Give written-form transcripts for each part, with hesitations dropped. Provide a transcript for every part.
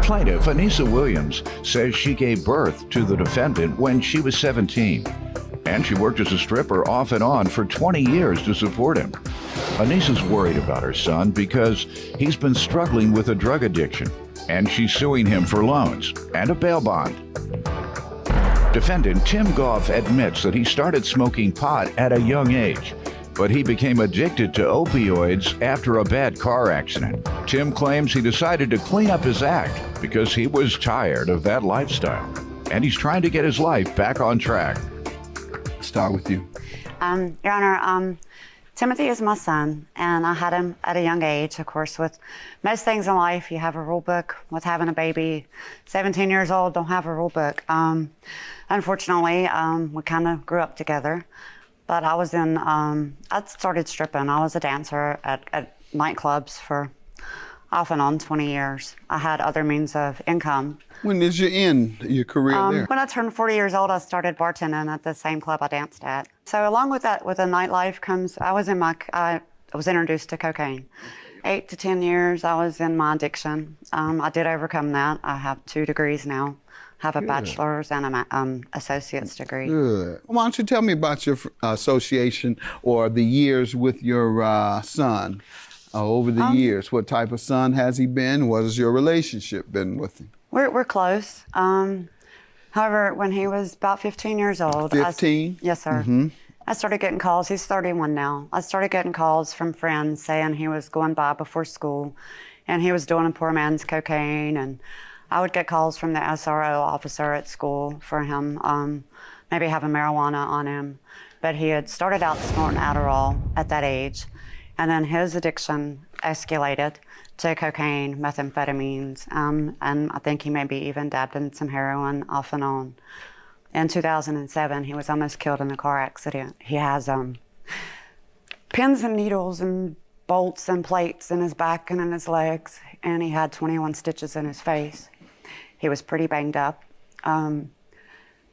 Plaintiff, Anissa Williams, says she gave birth to the defendant when she was 17. And she worked as a stripper off and on for 20 years to support him. Anissa's worried about her son because he's been struggling with a drug addiction, and she's suing him for loans and a bail bond. Defendant Tim Goff admits that he started smoking pot at a young age, but he became addicted to opioids after a bad car accident. Tim claims he decided to clean up his act because he was tired of that lifestyle, and he's trying to get his life back on track. Start with you. Your Honor, Timothy is my son, and I had him at a young age. Of course, with most things in life, you have a rule book. With having a baby, 17 years old, don't have a rule book. Unfortunately, we kind of grew up together. But I was I started stripping. I was a dancer at nightclubs for off and on 20 years. I had other means of income. When did you end your career there? When I turned 40 years old, I started bartending at the same club I danced at. So along with that, with the nightlife comes, I was introduced to cocaine. 8 to 10 years, I was in my addiction. I did overcome that. I have 2 degrees now. I have a bachelor's and an associate's degree. Good. Why don't you tell me about your association or the years with your son? Over the years, what type of son has he been? What has your relationship been with him? We're close. However, when he was about 15 years old. 15? Yes, sir. Mm-hmm. I started getting calls. He's 31 now. I started getting calls from friends saying he was going by before school and he was doing a poor man's cocaine. And I would get calls from the SRO officer at school for him, maybe having marijuana on him. But he had started out snorting Adderall at that age. And then his addiction escalated to cocaine, methamphetamines, and I think he maybe even dabbed in some heroin off and on. In 2007, he was almost killed in a car accident. He has pins and needles and bolts and plates in his back and in his legs, and he had 21 stitches in his face. He was pretty banged up.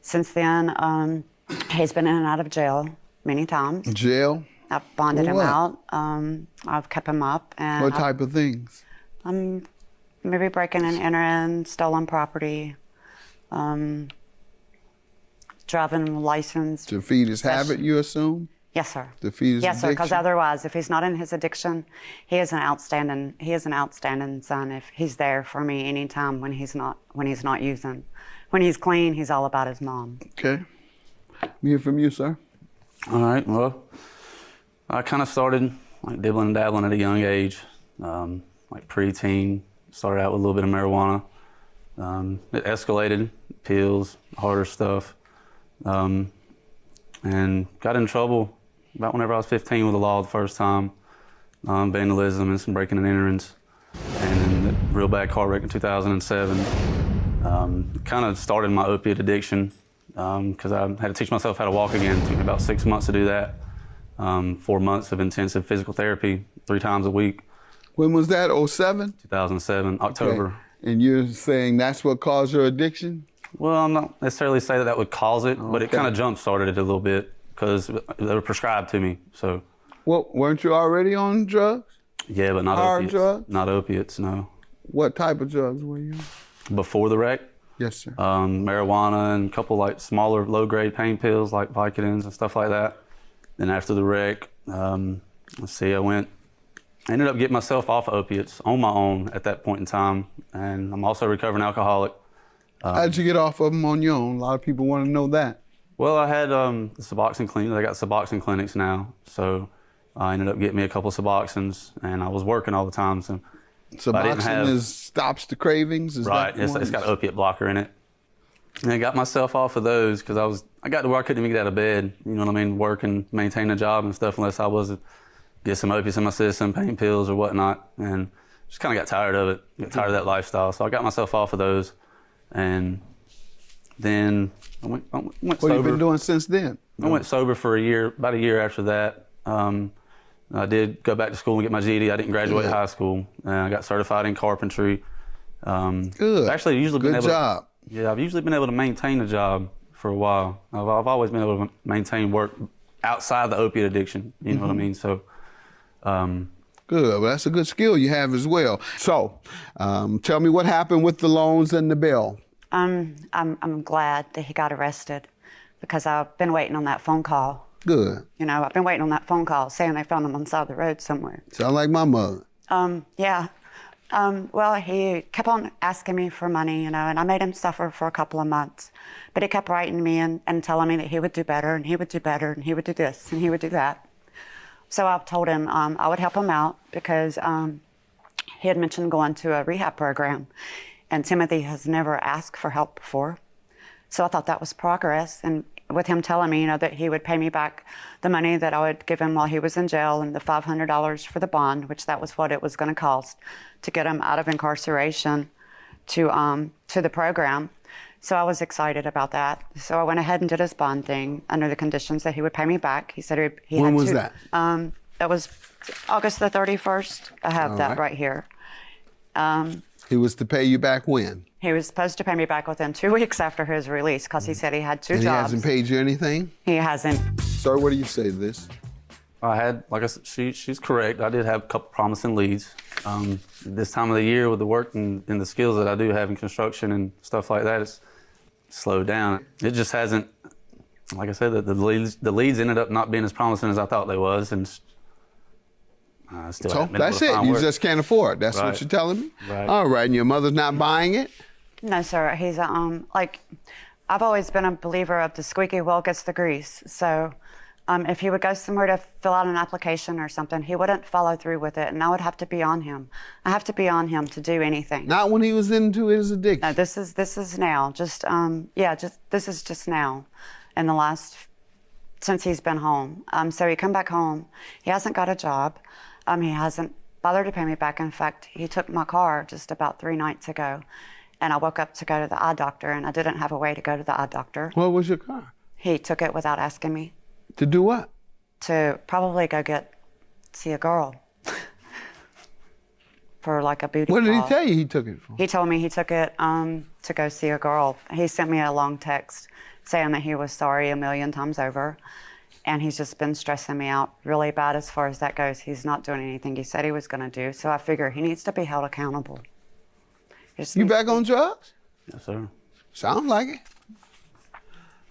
Since then, he's been in and out of jail many times. Jail? I've bonded him out. I've kept him up. And what type of things? Maybe breaking and entering, stolen property, driving license. To feed his habit, you assume? Yes, sir. To feed his yes, addiction? Yes, sir, because otherwise, if he's not in his addiction, he is an outstanding son. If he's there for me anytime when he's not using. When he's clean, he's all about his mom. Okay. We hear from you, sir. All right, well, I kind of started like dibbling and dabbling at a young age, like preteen. Started out with a little bit of marijuana. It escalated, pills, harder stuff, and got in trouble about whenever I was 15 with the law the first time, vandalism and some breaking and enterings, and then a real bad car wreck in 2007. Kind of started my opiate addiction because I had to teach myself how to walk again. It took me about 6 months to do that. 4 months of intensive physical therapy, 3 times a week. When was that, 07? 2007, October. Okay. And you're saying that's what caused your addiction? Well, I'm not necessarily saying that would cause it, but it kind of jump-started it a little bit because they were prescribed to me, so. Well, weren't you already on drugs? Yeah, but not hard opiates. drugs? Not opiates, no. What type of drugs were you on? Before the wreck? Yes, sir. Marijuana and a couple like smaller low-grade pain pills like Vicodins and stuff like that. Then after the wreck, I ended up getting myself off of opiates on my own at that point in time. And I'm also a recovering alcoholic. How'd you get off of them on your own? A lot of people want to know that. Well, I had the Suboxone clinic. I got Suboxone clinics now. So I ended up getting me a couple of Suboxones and I was working all the time. So Suboxone stops the cravings? Right, it's got an opiate blocker in it. And I got myself off of those because I got to where I couldn't even get out of bed, you know what I mean, work and maintain a job and stuff unless I was get some opiates in my system, pain pills or whatnot, and just kind of got tired of it, got tired of that lifestyle. So I got myself off of those, and then I went sober. What have you been doing since then? I went sober for about a year after that. I did go back to school and get my GED. I didn't graduate high school, and I got certified in carpentry. Good. Actually, usually good job. Yeah, I've usually been able to maintain a job for a while. I've always been able to maintain work outside the opiate addiction, you know what I mean? So Good. Well, that's a good skill you have as well. So, tell me what happened with the loans and the bill. I'm glad that he got arrested because I've been waiting on that phone call. Good. You know, I've been waiting on that phone call saying they found him on the side of the road somewhere. Sound like my mother. Yeah. Well, he kept on asking me for money, you know, and I made him suffer for a couple of months. But he kept writing me and telling me that he would do better and he would do better and he would do this and he would do that. So I told him I would help him out because he had mentioned going to a rehab program, and Timothy has never asked for help before. So I thought that was progress. And with him telling me, you know, that he would pay me back the money that I would give him while he was in jail and the $500 for the bond, which that was what it was going to cost to get him out of incarceration to the program. So I was excited about that. So I went ahead and did his bond thing under the conditions that he would pay me back. He said he When had was to. that? That was August the 31st. I have All that right. here. He was to pay you back when? He was supposed to pay me back within 2 weeks after his release because he said he had two And he jobs. hasn't paid you anything? He hasn't. Sir, what do you say to this? I had, like I said, she's correct. I did have a couple promising leads. This time of the year with the work and the skills that I do have in construction and stuff like that, it's slowed down. It just hasn't, like I said, the leads ended up not being as promising as I thought they was, and still So haven't been able that's to it. find You work. just can't afford. That's what Right. you're telling me? Right. All right. And your mother's not buying it? No, sir. He's like, I've always been a believer of the squeaky wheel gets the grease. So if he would go somewhere to fill out an application or something, he wouldn't follow through with it, and I would have to be on him. I have to be on him to do anything. Not when he was into his addiction. No, this is now. This is just now, in the last since he's been home. So he come back home. He hasn't got a job. He hasn't bothered to pay me back. In fact, he took my car just about 3 nights ago, and I woke up to go to the eye doctor, and I didn't have a way to go to the eye doctor. What was your car? He took it without asking me To do what? to probably go see a girl for like a booty What did he call. tell you he took it for? He told me he took it to go see a girl. He sent me a long text saying that he was sorry 1,000,000 times over, and he's just been stressing me out really bad as far as that goes. He's not doing anything he said he was going to do, so I figure he needs to be held accountable. You back on drugs? Yes, sir. Sounds like it.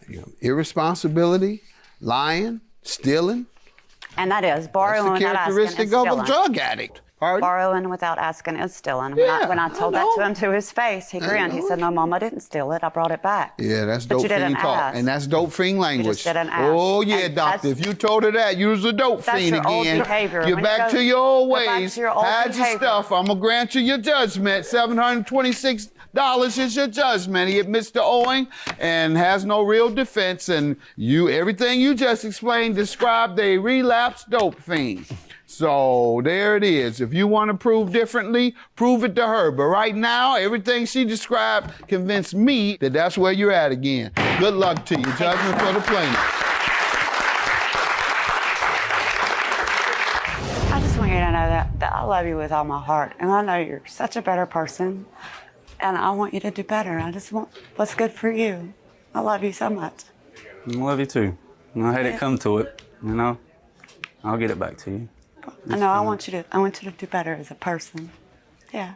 You know, irresponsibility, lying, stealing. And that is borrowing That's the without asking characteristic is of stealing. a drug addict. Pardon? Borrowing without asking is stealing. Yeah, When I told I that to know. him to his face, he grinned. He know. said, "No, Mom, I didn't steal it. I brought it back." Yeah, that's But dope you didn't fiend talk. ask. And that's dope fiend language. didn't ask. Oh, yeah, And doctor. that's- If you told her that, you was a dope That's fiend your old again. behavior. You're When you back go- to your old go back ways. to your old Hide your behavior. stuff. I'm going to grant you your judgment. $726 is your judgment. He admits to owing and has no real defense. And everything you just explained described a relapsed dope fiend. So there it is. If you want to prove differently, prove it to her. But right now, everything she described convinced me that that's where you're at again. Good luck to you. Judgment for the plaintiff. I just want you to know that I love you with all my heart, and I know you're such a better person, and I want you to do better. I just want what's good for you. I love you so much. I love you too. And I hate it come to it, you know. I'll get it back to you. I know I want you to do better as a person. Yeah.